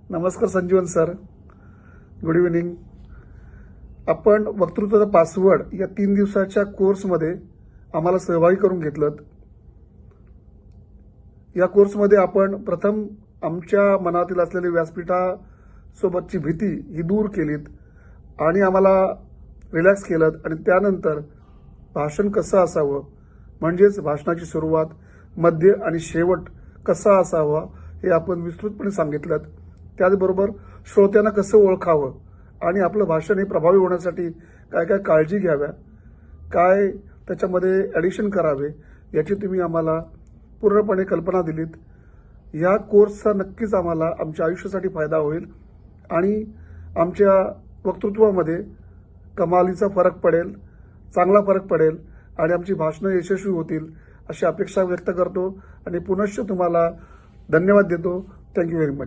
नमस्कार संजीवन sir, good evening. आपण वक्तृत्वाचा पासवर्ड या 3 दिवसाच्या कोर्समध्ये आम्हाला सहभागी करून घेतलं. या कोर्समध्ये आपण प्रथम आमच्या मनातील असलेली व्यासपीठासोबतची भीती ही दूर केलीत आणि आम्हाला रिलॅक्स केलं आणि त्यानंतर भाषण कसं असावं, म्हणजेच भाषणाची सुरुवात, मध्य आणि शेवट कसा असावा हे आपण विस्तृतपणे सांगितलं. त्याचबरोबर श्रोत्यांना कसं ओळखावं आणि आपलं भाषण हे प्रभावी होण्यासाठी काय काय काळजी घ्याव्या, काय त्याच्यामध्ये ॲडिशन करावे याची तुम्ही आम्हाला पूर्णपणे कल्पना दिलीत. या कोर्सचा नक्कीच आम्हाला आमच्या आयुष्यासाठी फायदा होईल आणि आमच्या वक्तृत्वामध्ये कमालीचा फरक पडेल, चांगला फरक पडेल आणि आमची भाषणं यशस्वी होतील अशी अपेक्षा व्यक्त करतो आणि पुनश्च तुम्हाला धन्यवाद देतो. Thank you very much.